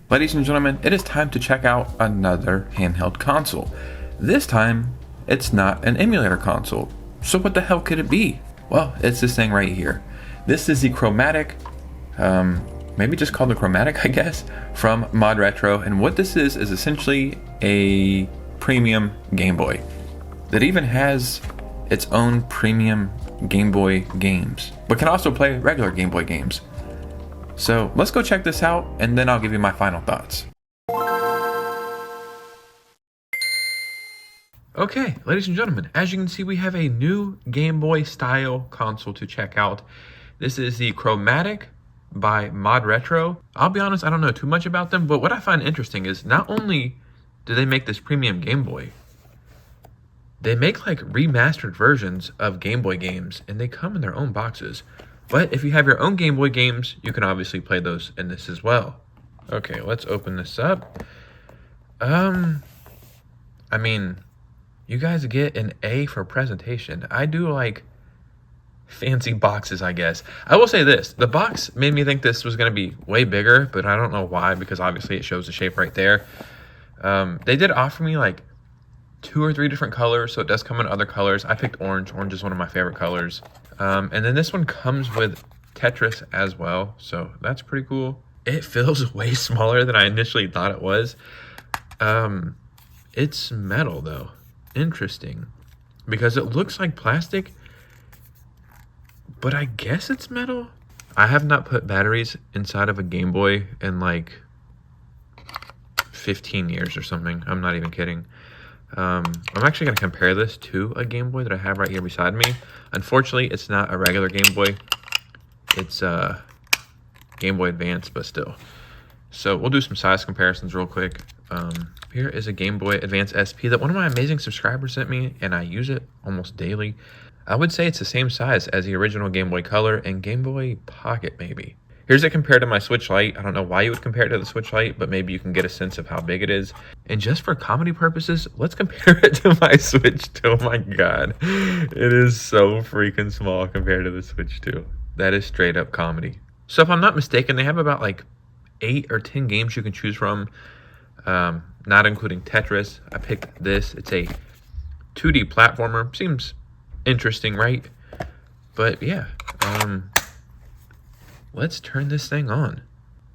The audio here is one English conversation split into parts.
Ladies and gentlemen, it is time to check out another handheld console. This time, it's not an emulator console. So what the hell could it be? Well, it's this thing right here. This is the Chromatic, maybe just called the Chromatic, I guess, from Mod Retro. And what this is essentially a premium Game Boy that even has its own premium Game Boy games, but can also play regular Game Boy games. So let's go check this out, and then I'll give you my final thoughts. Okay, ladies and gentlemen, as you can see, we have a new Game Boy style console to check out. This is the Chromatic by Mod Retro. I'll be honest, I don't know too much about them, but what I find interesting is not only do they make this premium Game Boy, they make like remastered versions of Game Boy games, and they come in their own boxes. But if you have your own Game Boy games, you can obviously play those in this as well. Okay, let's open this up. I mean, you guys get an A for presentation. I do like fancy boxes, I guess. I will say this, the box made me think this was going to be way bigger, but I don't know why, because obviously it shows the shape right there. They did offer me like 2 or 3 different colors, so it does come in other colors. I picked orange. Orange is one of my favorite colors. And then this one comes with Tetris as well, so that's pretty cool. It feels way smaller than I initially thought it was. It's metal though. Interesting, because it looks like plastic, but I guess it's metal. I have not put batteries inside of a Game Boy in like 15 years or something. I'm not even kidding. I'm actually going to compare this to a Game Boy that I have right here beside me. Unfortunately, it's not a regular Game Boy. It's a Game Boy Advance, but still. So we'll do some size comparisons real quick. Here is a Game Boy Advance SP that one of my amazing subscribers sent me, and I use it almost daily. I would say it's the same size as the original Game Boy Color and Game Boy Pocket, maybe. Here's it compared to my Switch Lite. I don't know why you would compare it to the Switch Lite, but maybe you can get a sense of how big it is. And just for comedy purposes, let's compare it to my Switch 2. Oh my god. It is so freaking small compared to the Switch 2. That is straight up comedy. So if I'm not mistaken, they have about like 8 or 10 games you can choose from, not including Tetris. I picked this. It's a 2D platformer. Seems interesting, right? But yeah, let's turn this thing on.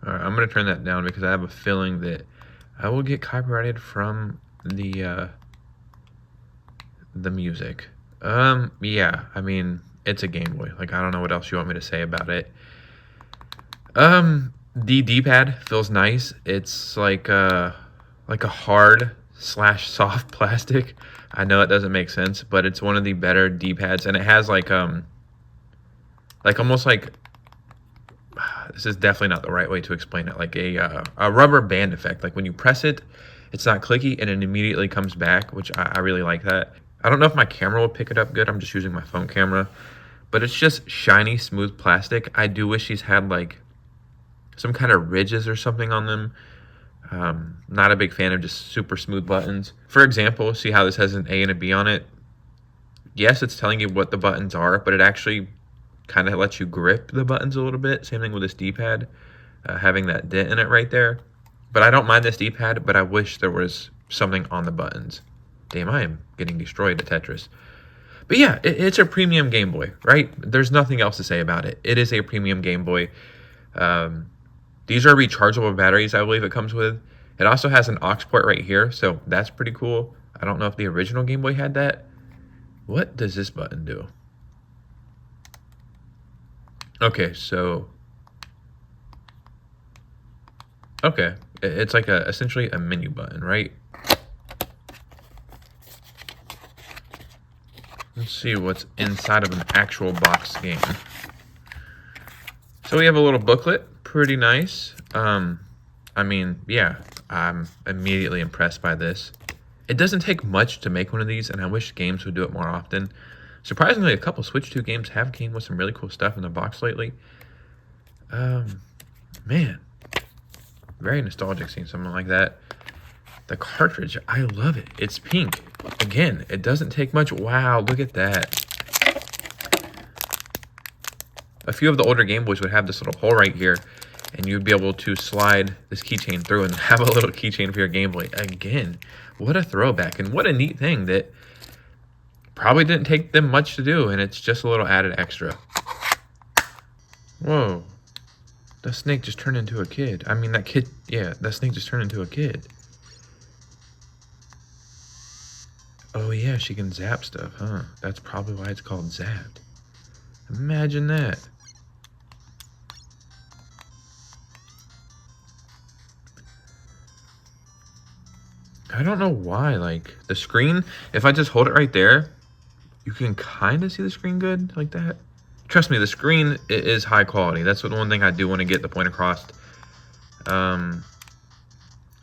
All right, I'm going to turn that down because I have a feeling that I will get copyrighted from the music. Yeah, I mean, it's a Game Boy. Like, I don't know what else you want me to say about it. The D-pad feels nice. It's like a hard / soft plastic. I know it doesn't make sense, but it's one of the better D-pads, and it has like almost like, this is definitely not the right way to explain it, like a rubber band effect. Like when you press it, it's not clicky and it immediately comes back, which I really like that. I don't know if my camera will pick it up good. I'm just using my phone camera, but it's just shiny, smooth plastic. I do wish these had like some kind of ridges or something on them. Not a big fan of just super smooth buttons. For example, see how this has an A and a B on it? Yes, it's telling you what the buttons are, but it actually kind of lets you grip the buttons a little bit. Same thing with this D-pad, having that dent in it right there. But I don't mind this D-pad, but I wish there was something on the buttons. Damn, I am getting destroyed at Tetris. But yeah, it's a premium Game Boy, right? There's nothing else to say about it. It is a premium Game Boy. These are rechargeable batteries, I believe it comes with. It also has an aux port right here, so that's pretty cool. I don't know if the original Game Boy had that. What does this button do? Okay, so okay, it's like essentially a menu button, right? Let's see what's inside of an actual box game. So we have a little booklet, pretty nice. I mean, yeah, I'm immediately impressed by this. It doesn't take much to make one of these, and I wish games would do it more often. Surprisingly, a couple Switch 2 games have came with some really cool stuff in the box lately. Man, very nostalgic seeing something like that. The cartridge, I love it. It's pink. Again, it doesn't take much. Wow, look at that. A few of the older Game Boys would have this little hole right here, and you'd be able to slide this keychain through and have a little keychain for your Game Boy. Again, what a throwback, and what a neat thing that probably didn't take them much to do, and it's just a little added extra. Whoa. The snake just turned into a kid. I mean, that snake just turned into a kid. Oh yeah, she can zap stuff, huh? That's probably why it's called zapped. Imagine that. I don't know why, like, the screen, if I just hold it right there, you can kind of see the screen good, like that. Trust me, the screen is high quality. That's the one thing I do want to get the point across.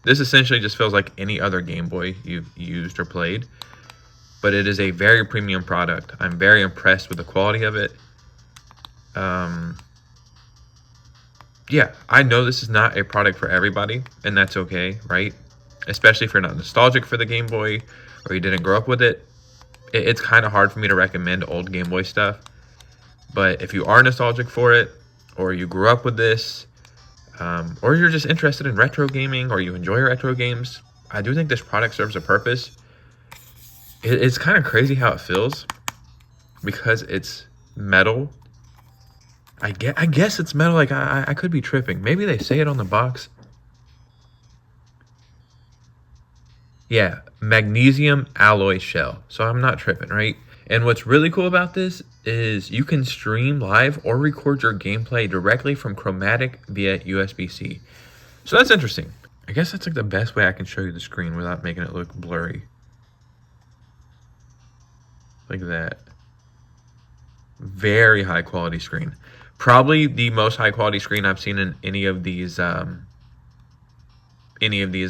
This essentially just feels like any other Game Boy you've used or played, but it is a very premium product. I'm very impressed with the quality of it. Yeah, I know this is not a product for everybody, and that's okay, right? Especially if you're not nostalgic for the Game Boy or you didn't grow up with it. It's kind of hard for me to recommend old Game Boy stuff. But if you are nostalgic for it, or you grew up with this, or you're just interested in retro gaming, or you enjoy retro games, I do think this product serves a purpose. It's kind of crazy how it feels, because it's metal. I guess it's metal. Like, I could be tripping. Maybe they say it on the box. Yeah, magnesium alloy shell. So I'm not tripping, right? And what's really cool about this is you can stream live or record your gameplay directly from Chromatic via USB-C. So that's interesting. I guess that's like the best way I can show you the screen without making it look blurry. Like that. Very high quality screen. Probably the most high quality screen I've seen in any of these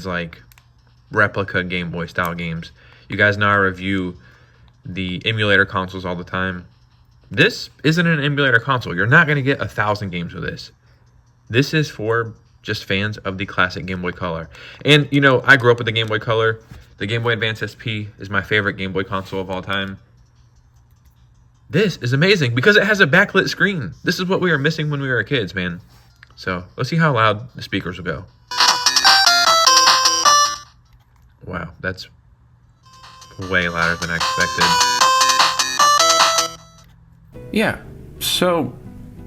like replica Game Boy style games. You guys know I review the emulator consoles all the time. This isn't an emulator console. You're not going to get 1,000 games with this. This is for just fans of the classic Game Boy Color. And, you know, I grew up with the Game Boy Color. The Game Boy Advance SP is my favorite Game Boy console of all time. This is amazing because it has a backlit screen. This is what we were missing when we were kids, man. So let's see how loud the speakers will go. Wow, that's way louder than I expected. Yeah, so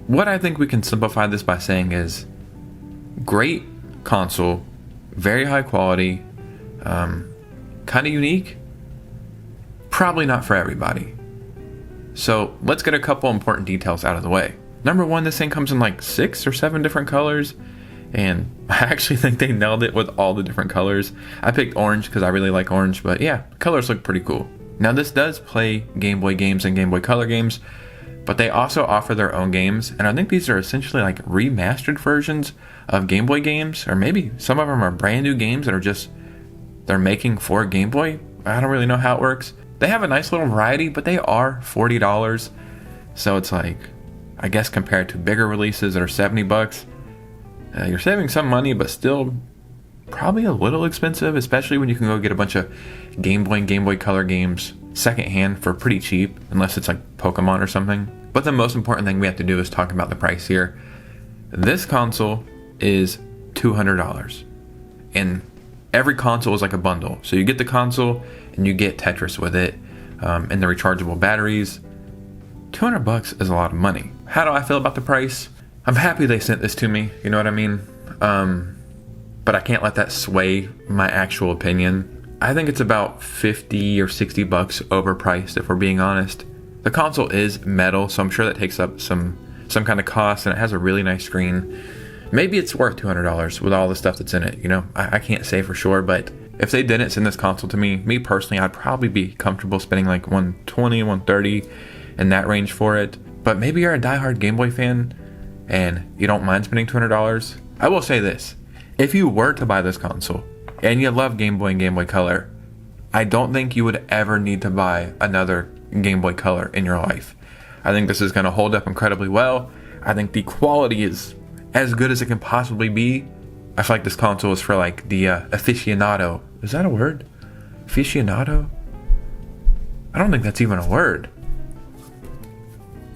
what I think we can simplify this by saying is great console, very high quality, kind of unique, probably not for everybody. So let's get a couple important details out of the way. Number one, this thing comes in like 6 or 7 different colors, and I actually think they nailed it with all the different colors. I picked orange because I really like orange, but yeah, colors look pretty cool. Now this does play Game Boy games and Game Boy Color games, but they also offer their own games, and I think these are essentially like remastered versions of Game Boy games, or maybe some of them are brand new games that are just, they're making for Game Boy. I don't really know how it works. They have a nice little variety, but they are $40. So it's like, I guess compared to bigger releases that are $70, you're saving some money, but still probably a little expensive, especially when you can go get a bunch of Game Boy and Game Boy Color games secondhand for pretty cheap, unless it's like Pokemon or something. But the most important thing we have to do is talk about the price here. This console is $200, and every console is like a bundle. So you get the console and you get Tetris with it, and the rechargeable batteries. $200 is a lot of money. How do I feel about the price? I'm happy they sent this to me, you know what I mean? But I can't let that sway my actual opinion. I think it's about $50 or $60 overpriced, if we're being honest. The console is metal, so I'm sure that takes up some kind of cost, and it has a really nice screen. Maybe it's worth $200 with all the stuff that's in it, you know? I can't say for sure, but if they didn't send this console to me personally, I'd probably be comfortable spending like $120, $130 in that range for it. But maybe you're a diehard Game Boy fan and you don't mind spending $200. I will say this. If you were to buy this console and you love Game Boy and Game Boy Color, I don't think you would ever need to buy another Game Boy Color in your life. I think this is going to hold up incredibly well. I think the quality is as good as it can possibly be. I feel like this console is for like the aficionado. Is that a word? Aficionado? I don't think that's even a word.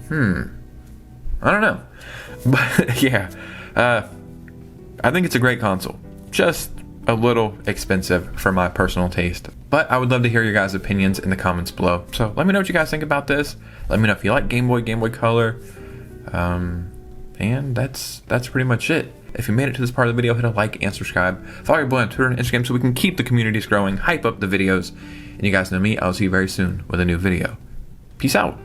I don't know. But yeah, I think it's a great console. Just a little expensive for my personal taste. But I would love to hear your guys' opinions in the comments below. So let me know what you guys think about this. Let me know if you like Game Boy, Game Boy Color. And that's pretty much it. If you made it to this part of the video, hit a like and subscribe. Follow your boy on Twitter and Instagram so we can keep the communities growing, hype up the videos. And you guys know me, I'll see you very soon with a new video. Peace out.